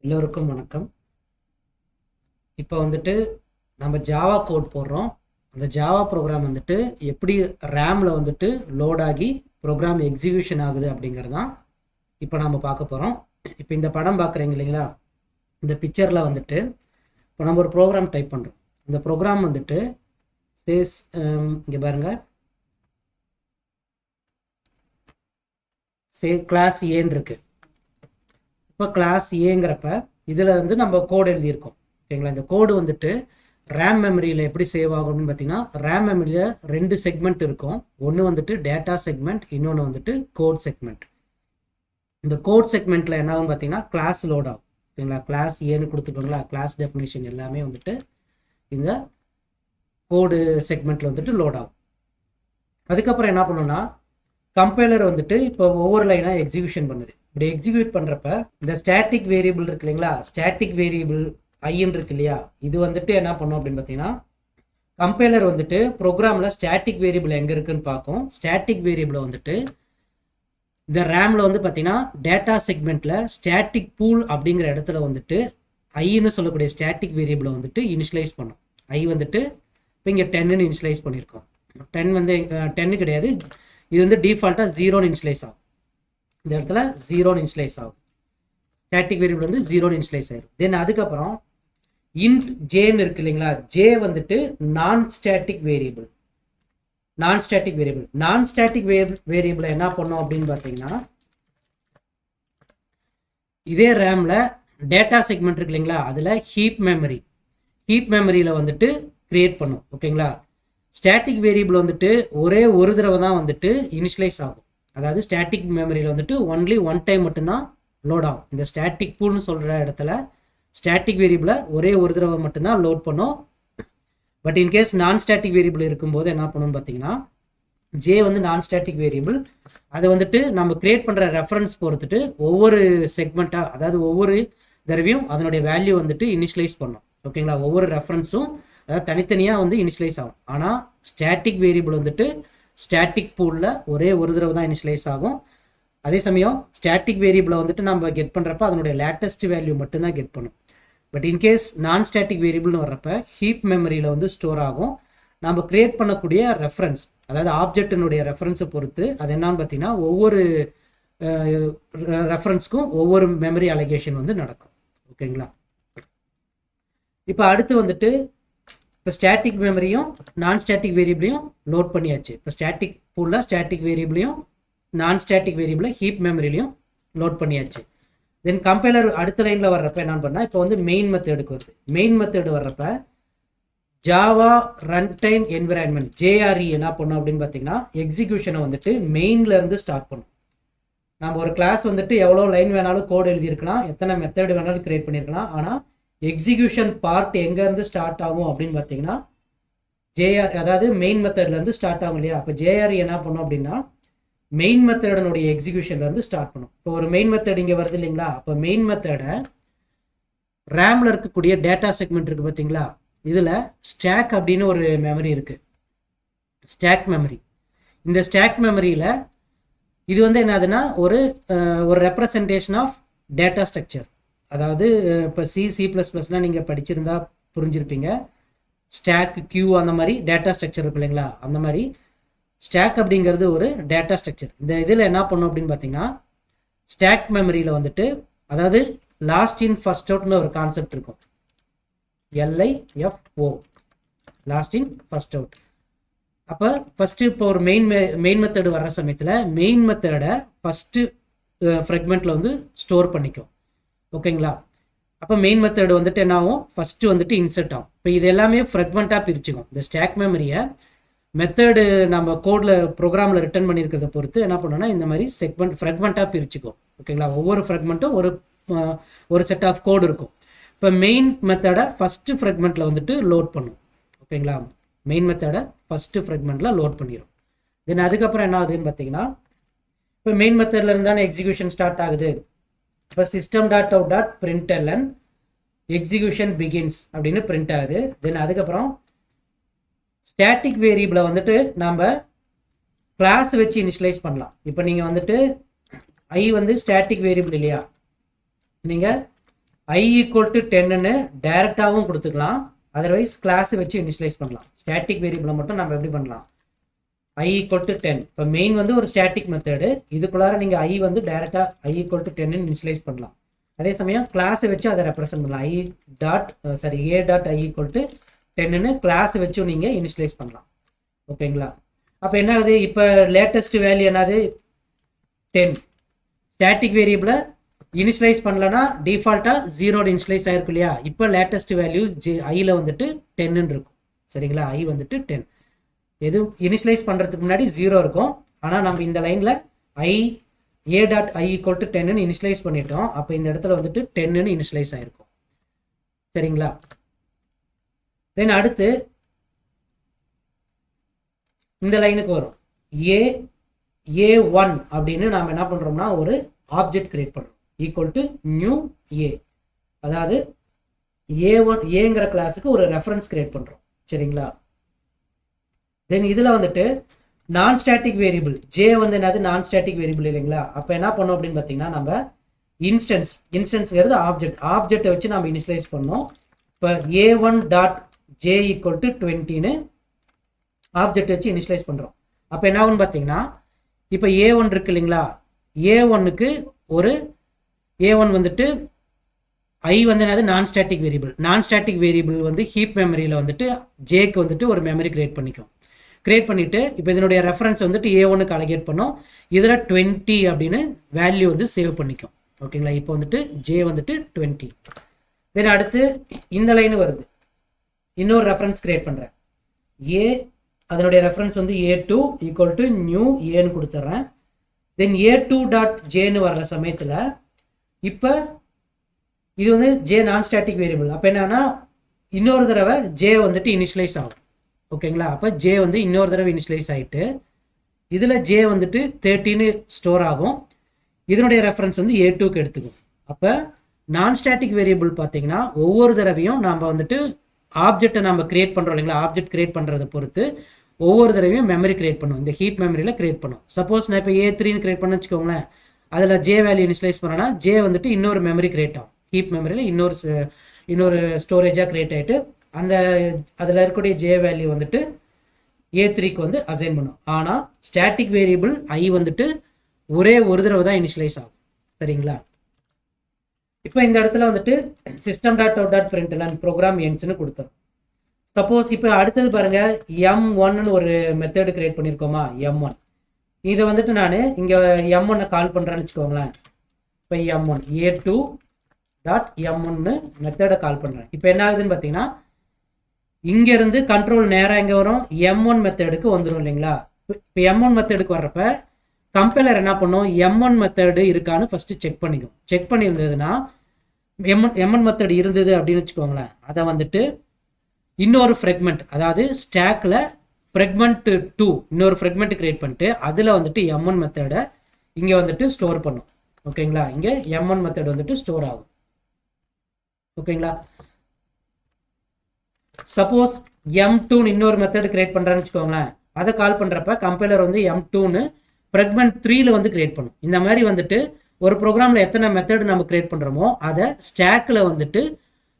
எல்லோருக்கும் வணக்கம். இப்போ வந்துட்டு நம்ம ஜாவா கோட் போடுறோம். அந்த ஜாவா ப்ரோக்ராம் வந்துட்டு எப்படி ரேமில் வந்துட்டு லோட் ஆகி ப்ரோக்ராம் எக்ஸிக்யூஷன் ஆகுது அப்படிங்கிறது தான் இப்போ நம்ம பார்க்க போகிறோம். இப்போ இந்த படம் பார்க்குறீங்க இல்லைங்களா, இந்த பிக்சரில் வந்துட்டு இப்போ நம்ம ஒரு ப்ரோக்ராம் டைப் பண்ணுறோம். இந்த ப்ரோக்ராம் வந்துட்டு சேஸ் இங்கே பாருங்கள், கிளாஸ் ஏன்னு இருக்கு. இப்போ கிளாஸ் ஏங்கிறப்ப இதில் வந்து நம்ம கோடு எழுதியிருக்கோம். ஓகேங்களா, இந்த கோடு வந்துட்டு ரேம் மெமரியில் எப்படி சேவ் ஆகும் அப்படின்னு பார்த்தீங்கன்னா, ரேம் மெமரியில் 2 செக்மெண்ட் இருக்கும். ஒன்று வந்துட்டு டேட்டா செக்மெண்ட், இன்னொன்று வந்துட்டு கோட் செக்மெண்ட். இந்த கோட் செக்மெண்ட்டில் என்ன ஆகும் பார்த்தீங்கன்னா கிளாஸ் லோட் ஆகும். ஓகேங்களா, கிளாஸ் ஏன்னு கொடுத்துருக்கோங்களா, கிளாஸ் டெஃபினேஷன் எல்லாமே வந்துட்டு இந்த கோடு செக்மெண்ட்டில் வந்துட்டு லோட் ஆகும். அதுக்கப்புறம் என்ன பண்ணணும்னா, கம்பைலர் வந்துட்டு இப்போ ஒவ்வொரு லைனாக எக்ஸிக்யூஷன் பண்ணுது. இப்படி எக்ஸிக்யூட் பண்ணுறப்ப இந்த ஸ்டாட்டிக் வேரியபிள் இருக்கு இல்லைங்களா, ஸ்டாட்டிக் வேரியபிள் ஐன்னு இருக்கு இல்லையா, இது வந்துட்டு என்ன பண்ணும் அப்படின்னு பார்த்தீங்கன்னா, கம்பைலர் வந்துட்டு ப்ரோக்ராமில் ஸ்டாட்டிக் வேரியபிள் எங்கே இருக்குன்னு பார்க்கும். ஸ்டாட்டிக் வேரியபிளை வந்துட்டு இந்த ரேமில் வந்து பார்த்தீங்கன்னா டேட்டா செக்மெண்ட்டில் ஸ்டாட்டிக் பூல் அப்படிங்கிற இடத்துல வந்துட்டு ஐன்னு சொல்லக்கூடிய ஸ்டாட்டிக் வேரியபிளை வந்துட்டு இனிஷியலைஸ் பண்ணும். ஐ வந்துட்டு இப்போ இங்கே 10ன்னு இனிஷியலைஸ் பண்ணியிருக்கோம். 10 வந்து 10 கிடையாது, இது வந்து டிஃபால்ட்டாக 0ன்னு இனிஷியலைஸ் ஆகும். இந்த இடத்துல 0ன்னு இனிஷியலைஸ் ஆகும். ஸ்டாட்டிக் வேரியபிள் வந்து 0ன்னு இனிஷியலைஸ் ஆயிடும். தென் அதுக்கப்புறம் இன்ட் ஜேன்னு இருக்கு இல்லைங்களா, ஜே வந்துட்டு நான் ஸ்டாட்டிக் வேரியபிள். நான் ஸ்டாட்டிக் வேரியபிளை என்ன பண்ணோம் அப்படின்னு பார்த்தீங்கன்னா, இதே ரேமில் டேட்டா செக்மெண்ட் இருக்கு இல்லைங்களா, அதில் ஹீப் மெமரியில் வந்துட்டு கிரியேட் பண்ணும். ஓகேங்களா, ஸ்டாட்டிக் வேரியபிள் வந்துட்டு ஒரே ஒரு தடவை தான் வந்துட்டு இனிஷியலைஸ் ஆகும். அதாவது ஸ்டாட்டிக் மெமரியில் வந்துட்டு ஒன்லி ஒன் டைம் மட்டும்தான் லோட் ஆகும். இந்த ஸ்டாட்டிக் பூல்னு சொல்கிற இடத்துல ஸ்டாட்டிக் வேரியபிளை ஒரே ஒரு தடவை மட்டும்தான் லோட் பண்ணும். பட் இன்கேஸ் நான் ஸ்டாட்டிக் வேரியபிள் இருக்கும்போது என்ன பண்ணணும்னு பார்த்தீங்கன்னா, ஜே வந்து நான் ஸ்டாட்டிக் வேரியபிள், அதை வந்துட்டு நம்ம கிரியேட் பண்ணுற ரெஃபரன்ஸ் பொறுத்துட்டு ஒவ்வொரு செக்மெண்ட்டாக, அதாவது ஒவ்வொரு தடவையும் அதனுடைய வேல்யூ வந்துட்டு இனிஷியலைஸ் பண்ணும். ஓகேங்களா, ஒவ்வொரு ரெஃபரன்ஸும் அதாவது தனித்தனியாக வந்து இனிஷியலைஸ் ஆகும். ஆனால் ஸ்டாட்டிக் வேரியபிள் வந்துட்டு ஸ்டாட்டிக் பூலில் ஒரே ஒரு தடவை தான் இனிஷியலைஸ் ஆகும். அதே சமயம் ஸ்டாட்டிக் வேரியபிளை வந்துட்டு நம்ம கெட் பண்ணுறப்ப அதனுடைய லேட்டஸ்ட் வேல்யூ மட்டும்தான் கெட் பண்ணும். பட் இன்கேஸ் நான் ஸ்டாட்டிக் வேரியபிள்னு வர்றப்ப ஹீப் மெமரியில் வந்து ஸ்டோர் ஆகும். நம்ம கிரியேட் பண்ணக்கூடிய ரெஃபரன்ஸ், அதாவது ஆப்ஜெக்டினுடைய ரெஃபரன்ஸை பொறுத்து அது என்னன்னு பார்த்தீங்கன்னா ஒவ்வொரு ரெஃபரன்ஸ்க்கும் ஒவ்வொரு மெமரி அலோகேஷன் வந்து நடக்கும். ஓகேங்களா, இப்போ அடுத்து வந்துட்டு இப்போ ஸ்டாட்டிக் மெமரியும் நான் ஸ்டாட்டிக் வேரியபிளையும் லோட் பண்ணியாச்சு. இப்போ ஸ்டாட்டிக் பூலில் ஸ்டாட்டிக் வேரியபிளையும் நான் ஸ்டாட்டிக் வேரியபிளை ஹீப் மெமரிலையும் லோட் பண்ணியாச்சு. தென் கம்பைலர் அடுத்த லைனில் வர்றப்ப என்னன்னு பண்ணால், இப்போ வந்து மெயின் மெத்தடுக்கு வருது. மெயின் மெத்தடு வர்றப்ப Java run time environment JRE என்ன பண்ணும் அப்படின்னு பார்த்தீங்கன்னா, எக்ஸிக்யூஷனை வந்துட்டு மெயின்ல இருந்து ஸ்டார்ட் பண்ணும். நம்ம ஒரு கிளாஸ் வந்துட்டு எவ்வளோ லைன் வேணாலும் கோட் எழுதியிருக்கலாம், எத்தனை மெத்தட் வேணாலும் கிரியேட் பண்ணியிருக்கலாம். ஆனால் எக்ஸிக்யூஷன் பார்ட் எங்கேருந்து ஸ்டார்ட் ஆகும் அப்படின்னு பார்த்தீங்கன்னா ஜேஆர், அதாவது மெயின் மெத்தட்லேருந்து ஸ்டார்ட் ஆகும் இல்லையா. அப்போ ஜேஆர்இ என்ன பண்ணும் அப்படின்னா மெயின் மெத்தடனுடைய எக்ஸிக்யூஷன்லேருந்து ஸ்டார்ட் பண்ணும். இப்போ ஒரு மெயின் மெத்தட் இங்கே வருது இல்லைங்களா, அப்போ மெயின் மெத்தடை ரேமில் இருக்கக்கூடிய டேட்டா செக்மெண்ட் இருக்குது பார்த்தீங்களா, இதில் ஸ்டாக் அப்படின்னு ஒரு மெமரி இருக்குது, ஸ்டாக் மெமரி. இந்த ஸ்டாக் மெமரியில் இது வந்து என்னதுன்னா ஒரு ரெப்ரசன்டேஷன் ஆஃப் டேட்டா ஸ்ட்ரக்சர். அதாவது இப்போ C++லாம் நீங்கள் படிச்சிருந்தா புரிஞ்சிருப்பீங்க. ஸ்டாக் கியூ அந்த மாதிரி டேட்டா ஸ்ட்ரக்சர் இருக்கு இல்லைங்களா, அந்த மாதிரி ஸ்டாக் அப்படிங்கிறது ஒரு டேட்டா ஸ்ட்ரக்சர். இந்த இதில் என்ன பண்ணும் அப்படின்னு பார்த்தீங்கன்னா, ஸ்டாக் மெமரியில் வந்துட்டு அதாவது லாஸ்ட் இன் ஃபர்ஸ்ட் அவுட்னு ஒரு கான்செப்ட் இருக்கும், LIFO, last in first out. அப்போ ஃபஸ்ட்டு இப்போ ஒரு மெயின் மெத்தடு வர்ற சமயத்தில் மெயின் மெத்தடை ஃபஸ்ட்டு ஃப்ரெக்மெண்ட்டில் வந்து ஸ்டோர் பண்ணிக்கும். ஓகேங்களா, அப்போ மெயின் மெத்தடு வந்துட்டு என்ன ஆகும், ஃபஸ்ட்டு வந்துட்டு இன்சர்ட் ஆகும். இப்போ இது எல்லாமே ஃப்ரெக்மெண்ட்டாக பிரிச்சுக்கும். இந்த ஸ்டாக் மெமரியை மெத்தடு நம்ம கோடில் ப்ரோக்ராமில் ரிட்டர்ன் பண்ணியிருக்கிறத பொறுத்து என்ன பண்ணோன்னா இந்த மாதிரி ஃப்ரெக்மெண்ட்டாக பிரிச்சுக்கும். ஓகேங்களா, ஒவ்வொரு ஃப்ரெக்மெண்ட்டும் ஒரு செட் ஆஃப் கோடு இருக்கும். இப்போ மெயின் மெத்தடை ஃபஸ்ட்டு ஃப்ரெக்மெண்ட்டில் வந்துட்டு லோட் பண்ணும். ஓகேங்களா, மெயின் மெத்தடை ஃபஸ்ட்டு ஃப்ரெக்மெண்ட்டில் லோட் பண்ணிடும். தென் அதுக்கப்புறம் என்ன ஆகுதுன்னு பார்த்தீங்கன்னா, இப்போ மெயின் மெத்தடில் இருந்தால் எக்ஸிக்யூஷன் ஸ்டார்ட் ஆகுது. இப்போ system.out.println எக்ஸிக்யூஷன் பிகின்ஸ் அப்படின்னு பிரிண்ட் ஆகுது. தென் அதுக்கப்புறம் ஸ்டாட்டிக் வேரியபிளை வந்துட்டு நம்ம கிளாஸ் வச்சு இனிஷியலைஸ் பண்ணலாம். இப்போ நீங்கள் வந்துட்டு ஐ வந்து ஸ்டாட்டிக் வேரியபிள் இல்லையா, நீங்கள் i ஈக்குவல் டு 10ன்னு டைரெக்டாகவும் கொடுத்துக்கலாம், அதர்வைஸ் கிளாஸை வச்சு இனிஷியலைஸ் பண்ணலாம். ஸ்டாட்டிக் வேரியபிளை மட்டும் நம்ம எப்படி பண்ணலாம், i ஈக்குவல் டு 10. இப்போ மெயின் வந்து ஒரு ஸ்டாட்டிக் மெத்தடு, இதுக்குள்ளார நீங்கள் i வந்து டைரெக்டாக i ஈக்குவல் டு 10ன்னு இனிஷியலைஸ் பண்ணலாம். அதே சமயம் கிளாஸை வச்சு அதை ரெப்ரசென்ட் பண்ணலாம், a dot i equal to 10ன்னு கிளாஸை வச்சு நீங்கள் இனிஷியலைஸ் பண்ணலாம். ஓகேங்களா? அப்போ என்ன ஆகுது, இப்போ லேட்டஸ்ட் வேல்யூ என்னது 10. ஸ்டாட்டிக் வேரியபிளை இனிஷியலைஸ் பண்ணலன்னா டிஃபால்ட்டாக 0 இனிஷியலைஸ் ஆகிருக்கும் இல்லையா. இப்போ லேட்டஸ்ட் வேல்யூ ஐயில் வந்துட்டு 10ன்னு இருக்கும். சரிங்களா? i வந்துட்டு 10. எது இனிஷியலைஸ் பண்ணுறதுக்கு முன்னாடி 0 இருக்கும். ஆனால் நம்ம இந்த லைனில் a dot i equal to 10ன்னு இனிஷியலைஸ் பண்ணிட்டோம். அப்போ இந்த இடத்துல வந்துட்டு 10ன்னு இனிஷியலைஸ் ஆகிருக்கும். சரிங்களா? தென் அடுத்து இந்த லைனுக்கு வரும் a1 அப்படின்னு நாம் என்ன பண்ணுறோம்னா ஒரு ஆப்ஜெக்ட் கிரியேட் பண்ணுறோம், ஈக்குவல் டு நியூ a. அதாவது ஏங்கிற கிளாஸுக்கு ஒரு ரெஃபரன்ஸ் கிரியேட் பண்ணுறோம். சரிங்களா? தென் இதில் வந்துட்டு நான் ஸ்டாட்டிக் வேரியபிள் ஜே வந்து என்னது நான் ஸ்டாட்டிக் வேரியபிள் இல்லைங்களா. அப்போ என்ன பண்ணோம் அப்படின்னு பார்த்தீங்கன்னா நம்ம இன்ஸ்டன்ஸ்ங்கிறது ஆப்ஜெக்டை வச்சு நம்ம இனிஷியலைஸ் பண்ணோம். இப்போ a1 dot J equal to 20ன்னு ஆப்ஜெக்ட் வச்சு இனிஷியலைஸ் பண்ணுறோம். அப்போ என்ன ஆகுன்னு பார்த்தீங்கன்னா இப்போ a1 இருக்கு இல்லைங்களா, a1க்கு ஒரு a1 வந்துட்டு i வந்து என்னது நான் ஸ்டாட்டிக் வேரியபிள் வந்து ஹீப் மெமரியில் வந்துட்டு ஜேக்கு வந்துட்டு ஒரு மெமரி கிரியேட் பண்ணிவிட்டு இப்போ இதனுடைய ரெஃபரன்ஸ் வந்துட்டு a1க்கு அலகேட் பண்ணோம். இதில் 20 அப்படின்னு வேல்யூ வந்து சேவ் பண்ணிக்கும். ஓகேங்களா? இப்போ வந்துட்டு ஜே வந்துட்டு 20. தென் அடுத்து இந்த லைன் வருது, இன்னொரு ரெஃபரன்ஸ் கிரியேட் பண்ணுறேன், அதனுடைய ரெஃபரன்ஸ் வந்து a2 ஈக்குவல் டு நியூ ஏன்னு கொடுத்துட்றேன். தென் a2 டாட் ஜேன்னு வர்ற சமயத்தில் இப்போ இது வந்து ஜே நான் ஸ்டாட்டிக் வேரியபிள். அப்போ என்னன்னா இன்னொரு தடவை ஜே வந்துட்டு இனிஷியலைஸ் ஆகும். ஓகேங்களா? அப்போ ஜே வந்து இன்னொரு தடவை இனிஷியலைஸ் ஆகிட்டு இதில் ஜே வந்துட்டு 13 ஸ்டோர் ஆகும். இதனுடைய ரெஃபரன்ஸ் வந்து a2க்கு எடுத்துக்கும். அப்போ நான் ஸ்டாட்டிக் வேரியபிள் பார்த்தீங்கன்னா ஒவ்வொரு தடவையும் நம்ம வந்துட்டு ஆப்ஜெக்டை நம்ம கிரியேட் பண்ணுறோம் இல்லைங்களா, ஆப்ஜெக்ட் கிரியேட் பண்ணுறதை பொறுத்து ஒவ்வொரு தடவையும் மெமரி கிரியேட் பண்ணும், இந்த ஹீப் மெமரியில் கிரியேட் பண்ணும். சப்போஸ் நான் இப்போ a3ன்னு கிரியேட் பண்ண வச்சுக்கோங்களேன், அதில் ஜே வேல்யூ இனிஷியலைஸ் பண்ணோன்னா ஜே வந்துட்டு இன்னொரு மெமரி கிரியேட் ஆகும், ஹீப் மெமரியில் இன்னொரு ஸ்டோரேஜாக கிரியேட் ஆகிட்டு அந்த அதில் இருக்கக்கூடிய ஜே வேல்யூ வந்துட்டு a3க்கு வந்து அசைன் பண்ணும். ஆனால் ஸ்டாட்டிக் வேரியபிள் i வந்துட்டு ஒரே ஒரு தடவை தான் இனிஷியலைஸ் ஆகும். சரிங்களா? இப்போ இந்த இடத்துல வந்துட்டு system dot out dot println program எண்ட்ஸ்னு கொடுத்தோம். சப்போஸ் இப்போ அடுத்தது பாருங்கள் m1ன்னு ஒரு மெத்தடு கிரியேட் பண்ணியிருக்கோமா, m1. இதை வந்துட்டு நான் இங்கே m1 கால் பண்ணுறேன்னு வச்சுக்கோங்களேன். இப்போ m1 a2 டாட் m1ன்னு மெத்தடை கால் பண்ணுறேன். இப்போ என்ன ஆகுதுன்னு பார்த்தீங்கன்னா இங்கேருந்து கண்ட்ரோல் நேராக எங்கே வரும், m1 மெத்தடுக்கு வந்துடும் இல்லைங்களா. இப்போ m1 மெத்தடுக்கு வர்றப்ப கம்பைலர் என்ன பண்ணும், m1 மெத்தடு இருக்கான்னு ஃபஸ்ட்டு செக் பண்ணியிருந்ததுன்னா m1 மெத்தடு இருந்தது அப்படின்னு வச்சுக்கோங்களேன். அதை வந்துட்டு இன்னொரு ஃப்ரெக்மெண்ட், அதாவது ஸ்டாக்கில் ஃப்ரெக்மெண்ட் 2 இன்னொரு ஃப்ரெக்மெண்ட் கிரியேட் பண்ணிட்டு அதில் வந்துட்டு m1 மெத்தடை இங்கே வந்துட்டு ஸ்டோர் பண்ணும். ஓகேங்களா? இங்கே m1 மெத்தட் வந்துட்டு ஸ்டோர் ஆகும். ஓகேங்களா? சப்போஸ் m2ன்னு இன்னொரு மெத்தட் கிரியேட் பண்ணுறான்னு வச்சுக்கோங்களேன், அதை கால் பண்ணுறப்ப கம்பைலர் வந்து m2ன்னு ஃப்ரெக்மெண்ட் 3ல் வந்து கிரியேட் பண்ணும். இந்த மாதிரி வந்துட்டு ஒரு ப்ரோக்ராமில் எத்தனை மெத்தட் நம்ம கிரியேட் பண்ணுறோமோ அதை ஸ்டாக்கில் வந்துட்டு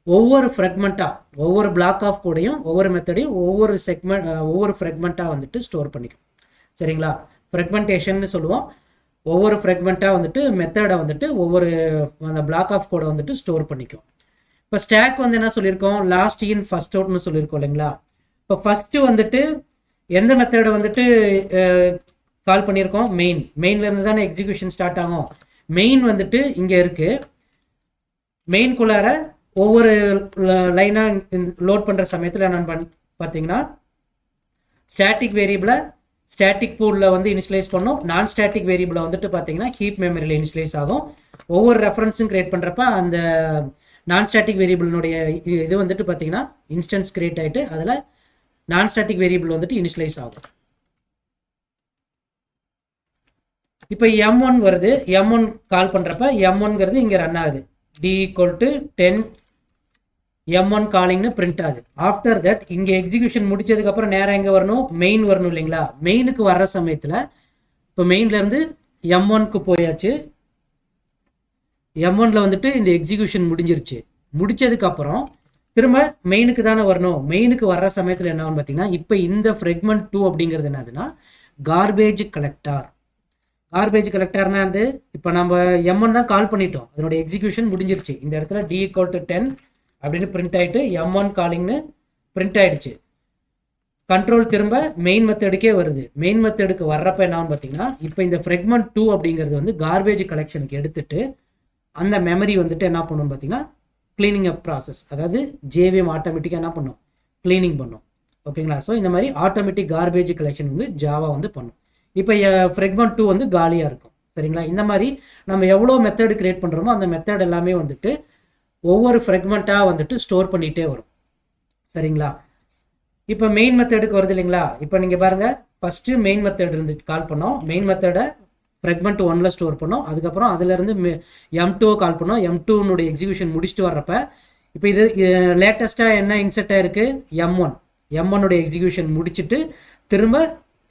ஒவ்வொரு ஃப்ரெக்மெண்ட்டாக ஒவ்வொரு பிளாக் ஆஃப் கூடையும் ஒவ்வொரு மெத்தடையும் ஒவ்வொரு ஃப்ரெக்மெண்ட்டாக வந்துட்டு ஸ்டோர் பண்ணிக்கும். சரிங்களா? ஃப்ரெக்மெண்டேஷன் சொல்லுவோம். ஒவ்வொரு ஃப்ரெக்மெண்ட்டாக வந்துட்டு மெத்தடை வந்துட்டு ஒவ்வொரு அந்த பிளாக் ஆஃப் கோடை வந்துட்டு ஸ்டோர் பண்ணிக்கும். இப்போ ஸ்டாக் வந்து என்ன சொல்லியிருக்கோம், லாஸ்ட் இன் ஃபர்ஸ்ட் அவுட்னு சொல்லியிருக்கோம் இல்லைங்களா. இப்போ ஃபஸ்ட்டு வந்துட்டு எந்த மெத்தடை வந்துட்டு கால் பண்ணியிருக்கோம், மெயின்லேருந்து தானே எக்ஸிக்யூஷன் ஸ்டார்ட் ஆகும். மெயின் வந்துட்டு இங்கே இருக்குது. மெயின்குள்ளார ஒவ்வொரு லைனாக லோட் பண்ணுற சமயத்தில் என்னென்னு பார்த்தீங்கன்னா ஸ்டாட்டிக் வேரியபிளை ஸ்டாட்டிக் பூலில் வந்து இனிஷியலைஸ் பண்ணோம். நான் ஸ்டாட்டிக் வேரியபிளை வந்துட்டு பார்த்தீங்கன்னா ஹீப் மெமரியில் இனிஷியலைஸ் ஆகும். ஒவ்வொரு ரெஃபரன்ஸும் கிரியேட் பண்ணுறப்ப அந்த நான் ஸ்டாட்டிக் வேரியபிளினுடைய இது வந்துட்டு பார்த்தீங்கன்னா இன்ஸ்டன்ஸ் கிரியேட் ஆகிட்டு அதில் நான் ஸ்டாட்டிக் வேரியபிள் வந்துட்டு இனிஷியலைஸ் ஆகும். இப்போ m1 வருது, m1 கால் பண்ணுறப்ப m1ங்கிறது இங்கே ரன் ஆகுது. d = 10 m1 காலிங்னு பிரிண்ட் ஆகுது. ஆஃப்டர் தட் இங்கே எக்ஸிக்யூஷன் முடிச்சதுக்கப்புறம் நேராக எங்கே வரணும், மெயின் வரணும் இல்லைங்களா. மெயினுக்கு வர்ற சமயத்தில் இப்போ மெயின்லேருந்து m1க்கு போயாச்சு. M1ல வந்துட்டு இந்த எக்ஸிக்யூஷன் முடிஞ்சிருச்சு. முடிச்சதுக்கப்புறம் திரும்ப மெயினுக்கு தானே வரணும். மெயினுக்கு வர்ற சமயத்தில் என்ன ஆகும் பார்த்தீங்கன்னா, இப்போ இந்த ஃப்ரெக்மெண்ட் 2 அப்படிங்கிறது என்னதுன்னா கார்பேஜ் கலெக்டார். கார்பேஜ் கலெக்டார்னா வந்து இப்போ நம்ம M1 தான் கால் பண்ணிட்டோம், அதனுடைய எக்ஸிக்யூஷன் முடிஞ்சிருச்சு. இந்த இடத்துல D = 10 அப்படின்னு பிரிண்ட் ஆகிட்டு M1 காலிங்னு பிரிண்ட் ஆகிடுச்சு. கண்ட்ரோல் திரும்ப மெயின் மெத்தடுக்கே வருது. மெயின் மெத்தடுக்கு வர்றப்ப என்னன்னு பார்த்தீங்கன்னா, இப்போ இந்த ஃப்ரெக்மெண்ட் 2 அப்படிங்கிறது வந்து கார்பேஜ் கலெக்ஷனுக்கு எடுத்துட்டு அந்த மெமரி வந்துட்டு என்ன பண்ணணும்னு பார்த்தீங்கன்னா கிளீனிங் அப் ப்ராசஸ், அதாவது JVM ஆட்டோமேட்டிக்காக என்ன பண்ணும், கிளீனிங் பண்ணும். ஓகேங்களா? ஸோ இந்த மாதிரி ஆட்டோமேட்டிக் கார்பேஜ் கலெக்ஷன் வந்து ஜாவா வந்து பண்ணும். இப்போ ஃப்ரெக்மெண்ட் 2 வந்து காலியாக இருக்கும். சரிங்களா? இந்த மாதிரி நம்ம எவ்வளோ மெத்தட் கிரியேட் பண்ணுறோமோ அந்த மெத்தட் எல்லாமே வந்துட்டு ஒவ்வொரு ஃப்ரெக்மெண்ட்டாக வந்துட்டு ஸ்டோர் பண்ணிகிட்டே வரும். சரிங்களா? இப்போ மெயின் மெத்தடுக்கு வருது இல்லைங்களா? இப்போ நீங்கள் பாருங்கள், ஃபஸ்ட்டு மெயின் மெத்தட் இருந்து கால் பண்ணோம். மெயின் மெத்தடை ஃப்ரெக்மெண்ட் 1ல ஸ்டோர் பண்ணோம். அதுக்கப்புறம் அதுலேருந்து M2 கால் பண்ணோம். M2னுடைய எக்ஸிக்யூஷன் முடிச்சுட்டு வர்றப்ப இப்போ இது லேட்டஸ்ட்டாக என்ன இன்செர்ட் ஆயிருக்கு, M1உடைய எக்ஸிக்யூஷன் முடிச்சுட்டு திரும்ப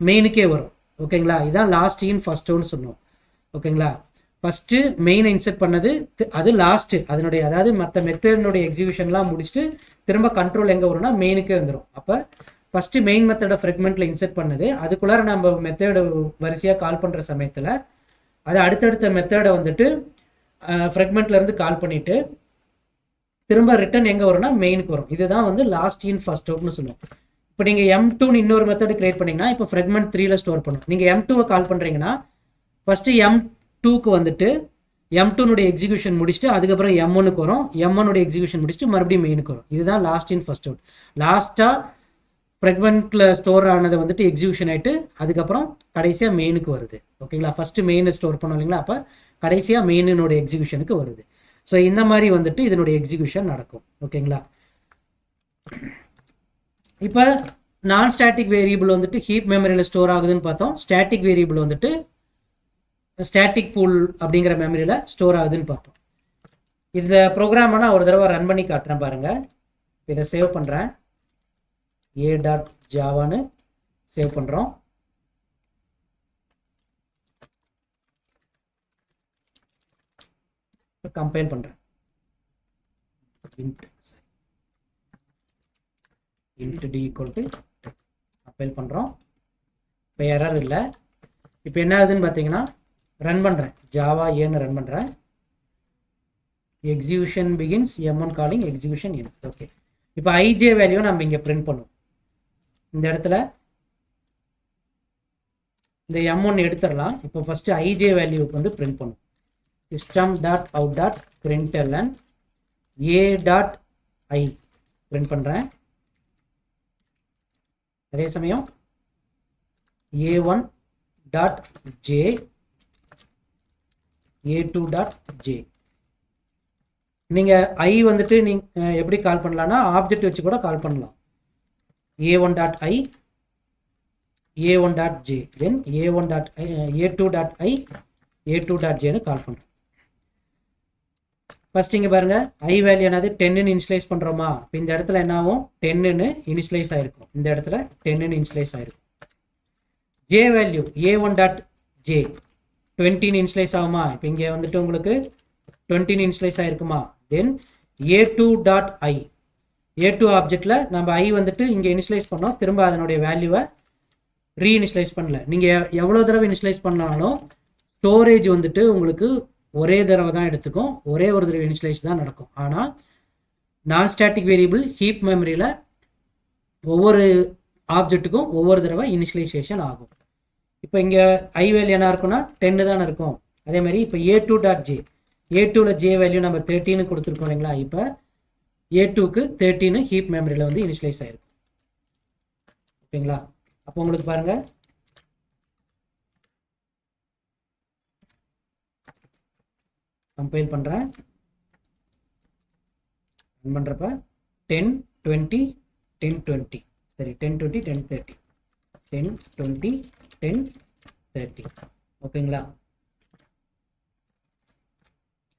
மெயினுக்கே வரும். ஓகேங்களா? இதான் லாஸ்ட் இன் ஃபர்ஸ்ட் அவுட்னு சொன்னோம். ஓகேங்களா? ஃபஸ்ட்டு மெயினை இன்செர்ட் பண்ணது, அது லாஸ்ட்டு அதனுடைய, அதாவது மற்ற மெத்தடினுடைய எக்ஸிக்யூஷன்லாம் முடிச்சுட்டு திரும்ப கண்ட்ரோல் எங்கே வரும்னா மெயினுக்கே வந்துடும். அப்போ ஃபஸ்ட்டு மெயின் மெத்தடை ஃப்ரெக்மெண்ட்டில் இன்செர்ட் பண்ணது, அதுக்குள்ளார நம்ம மெத்தேடு வரிசையாக கால் பண்ணுற சமயத்தில் அது அடுத்தடுத்த மெத்தடை வந்துட்டு ஃப்ரெக்மெண்ட்லேருந்து கால் பண்ணிவிட்டு திரும்ப ரிட்டன் எங்கே வரும்னா மெயினுக்கு வரும். இதுதான் வந்து லாஸ்ட் இன் ஃபர்ஸ்ட் அவுட்னு சொல்லுவோம். இப்போ நீங்கள் M2ன்னு இன்னொரு மெத்தட் கிரியேட் பண்ணிங்கன்னா இப்போ ஃப்ரெக்மெண்ட் 3ல ஸ்டோர் பண்ணும். நீங்கள் M2வை கால் பண்ணுறீங்கன்னா ஃபஸ்ட்டு M2க்கு வந்துட்டு M2னுடைய எக்ஸிக்யூஷன் முடிச்சுட்டு அதுக்கப்புறம் M1க்கு வரும். M1உடைய எக்ஸிக்யூஷன் முடிச்சுட்டு மறுபடியும் மெயினுக்கு வரும். இதுதான் லாஸ்ட் இன் ஃபர்ஸ்ட் அவுட். லாஸ்ட்டாக ஃப்ரெக்மெண்ட்டில் ஸ்டோர் ஆனதை வந்துட்டு எக்ஸிக்யூஷன் ஆகிட்டு அதுக்கப்புறம் கடைசியாக மெயினுக்கு வருது. ஓகேங்களா? ஃபஸ்ட்டு மெயினை ஸ்டோர் பண்ணோம் இல்லைங்களா? அப்போ கடைசியாக மெயினுடைய எக்ஸிக்யூஷனுக்கு வருது. ஸோ இந்த மாதிரி வந்துட்டு இதனுடைய எக்ஸிக்யூஷன் நடக்கும். ஓகேங்களா? இப்போ நான் ஸ்டாட்டிக் வேரியபிள் வந்துட்டு ஹீப் மெமரியில் ஸ்டோர் ஆகுதுன்னு பார்த்தோம். ஸ்டாட்டிக் வேரியபிள் வந்துட்டு ஸ்டாட்டிக் பூல் அப்படிங்கிற மெமரியில் ஸ்டோர் ஆகுதுன்னு பார்த்தோம். இந்த ப்ரோக்ராமை நான் ஒரு தடவை ரன் பண்ணி காட்டுறேன் பாருங்கள். இதை சேவ் பண்ணுறேன். a.javaன்னு சேவ் பண்ணுறோம். கம்பைல் பண்ணுறேன். int d = கம்பைல் பண்ணுறோம். இப்போ எரர் இல்லை. இப்போ என்ன ஆகுதுன்னு பார்த்தீங்கன்னா ரன் பண்ணுறேன். ஜாவா ஏன்னு ரன் பண்ணுறேன். Execution begins M1 calling execution ends. Okay, இப்போ ij வேல்யூ நம்ம இங்கே பிரிண்ட் பண்ணுவோம். இந்த இடத்துல இந்த M1 எடுத்துடலாம். இப்போ ஃபஸ்ட்டு ij வேல்யூக்கு வந்து பிரிண்ட் பண்ணும். system.out.println a.i பிரிண்ட் பண்ணுறேன். அதே சமயம் a1.j a2.j. நீங்கள் i வந்துட்டு நீங்கள் எப்படி கால் பண்ணலான்னா ஆப்ஜெக்ட் வச்சு கூட கால் பண்ணலாம். a1.i a1.j தென் a2.i a2.jன்னு கால் பண்ணுறோம். ஃபர்ஸ்ட் இங்கே பாருங்கள், ஐ வேல்யூ என்னது 10ன்னு இனிஷியலைஸ் பண்ணுறோமா? இப்போ இந்த இடத்துல என்ன ஆகும், 10ன்னு இனிஷியலைஸ் ஆகிருக்கும். இந்த இடத்துல 10ன்னு இனிஷியலைஸ் ஆகிருக்கும். ஜே வேல்யூ a1.j 20ன்னு இனிஷியலைஸ் ஆகுமா? இப்போ இங்கே வந்துட்டு உங்களுக்கு 20ன்னு இனிஷியலைஸ் ஆகிருக்குமா? தென் a2.i a2 ஆப்ஜெக்டில் நம்ம ஐ வந்துட்டு இங்கே இனிஷியலைஸ் பண்ணோம். திரும்ப அதனுடைய வேல்யூவை ரீஇனிஷியலைஸ் பண்ணல. நீங்கள் எவ்வளோ தடவை இனிஷியலைஸ் பண்ணாலும் ஸ்டோரேஜ் வந்துட்டு உங்களுக்கு ஒரே தடவை தான் எடுத்துக்கும், ஒரே ஒரு தடவை இனிஷியலைஸ் தான் நடக்கும். ஆனால் நான் ஸ்டாட்டிக் வேரியபிள் ஹீப் மெமரியில் ஒவ்வொரு ஆப்ஜெக்ட்டுக்கும் ஒவ்வொரு தடவை இனிஷியலைசேஷன் ஆகும். இப்போ இங்கே ஐ வேல்யூ என்ன இருக்குன்னா 10 தானே இருக்கும். அதே மாதிரி இப்போ a2.j a2ல j வேல்யூ நம்ம 13ன்னு கொடுத்துருக்கோம் இல்லைங்களா? இப்போ a2க்கு 13ன்னு ஹீப் மெமரியில் வந்து இனிஷியலைஸ் ஆகிருக்கும். ஓகேங்களா? அப்போ உங்களுக்கு பாருங்கள், கம்பைல் பண்ணுறேன். ரன் பண்ணுறப்ப 10 20 10 20 சரி 10 20 10 30 10 20 10 30. ஓகேங்களா?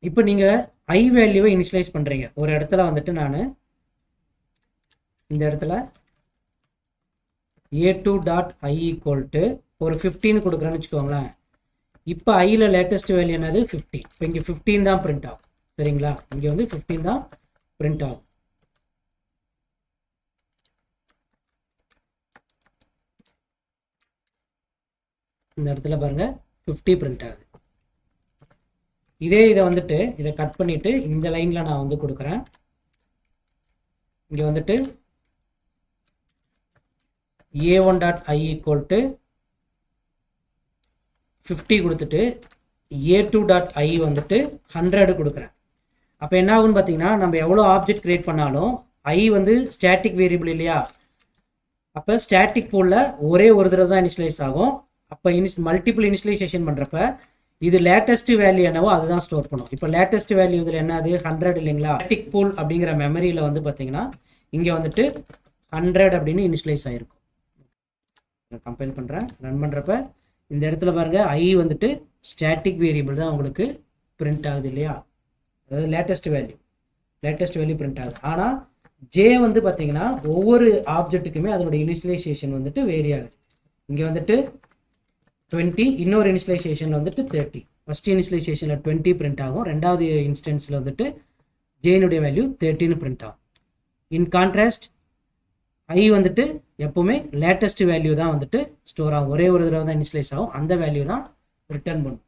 இப்போ நீங்கள் ஐ வேல்யூவை இனிஷியலைஸ் பண்ணுறீங்க. ஒரு இடத்துல வந்துட்டு நான் இந்த இடத்துல a2.i = ஒரு 15 கொடுக்குறேன்னு வச்சுக்கோங்களேன். இப்போ ஐயில் லேட்டஸ்ட் வேல்யூ என்னது 50. இப்போ இங்கே 15 தான் பிரிண்ட் ஆகும். சரிங்களா, இங்கே வந்து 15 தான் பிரிண்ட் ஆகும். இந்த இடத்துல பாருங்க 50 பிரிண்ட் ஆகுது. இதை வந்துட்டு இதை கட் பண்ணிட்டு இந்த லைன்ல நான் வந்து கொடுக்குறேன். இங்க வந்துட்டு a1.i = 50 கொடுத்துட்டு a2.i வந்துட்டு 100 கொடுக்குறேன். அப்போ என்ன ஆகுன்னு பார்த்தீங்கன்னா, நம்ம எவ்வளோ ஆப்ஜெக்ட் கிரியேட் பண்ணாலும் i வந்து ஸ்டாட்டிக் வேரியபிள் இல்லையா, அப்போ ஸ்டாட்டிக் பூலில் ஒரே ஒரு தடவை தான் இனிஷியலைஸ் ஆகும். அப்போ மல்டிபிள் இனிஷியலைசேஷன் பண்ணுறப்ப இது லேட்டஸ்ட் வேல்யூ என்னவோ அதுதான் ஸ்டோர் பண்ணும். இப்போ லேட்டஸ்ட் வேல்யூ இதில் என்னது 100 இல்லைங்களா. ஸ்டாட்டிக் பூல் அப்படிங்கிற மெமரியில் வந்து பார்த்தீங்கன்னா இங்கே வந்துட்டு 100 அப்படின்னு இனிஷியலைஸ் ஆகிருக்கும். கம்பைல் பண்ணுறேன், ரன் பண்ணுறப்ப இந்த இடத்துல பாருங்கள் i வந்துட்டு ஸ்டாட்டிக் வேரியபிள் தான் உங்களுக்கு பிரிண்ட் ஆகுது இல்லையா, அதாவது லேட்டஸ்ட் வேல்யூ பிரிண்ட் ஆகுது. ஆனால் j வந்து பார்த்தீங்கன்னா ஒவ்வொரு ஆப்ஜெக்ட்டுக்குமே அதனுடைய இனிஷியலைசேஷன் வந்துட்டு வேரி ஆகுது. இங்கே வந்துட்டு 20, இன்னொரு இனிஷியலைசேஷனில் வந்துட்டு 30. ஃபர்ஸ்ட் இனிஷியலைசேஷனில் 20 பிரிண்ட் ஆகும், ரெண்டாவது இன்ஸ்டன்ஸில் வந்துட்டு ஜேனுடைய வேல்யூ 30ன்னு பிரிண்ட் ஆகும். இன் கான்ட்ராஸ்ட் ஐ வந்துட்டு எப்போவுமே லேட்டஸ்ட் வேல்யூ தான் வந்துட்டு ஸ்டோர் ஆகும், ஒரே ஒரு தடவை தான் இனிஷியலைஸ் ஆகும், அந்த வேல்யூ தான் ரிட்டர்ன் பண்ணும்.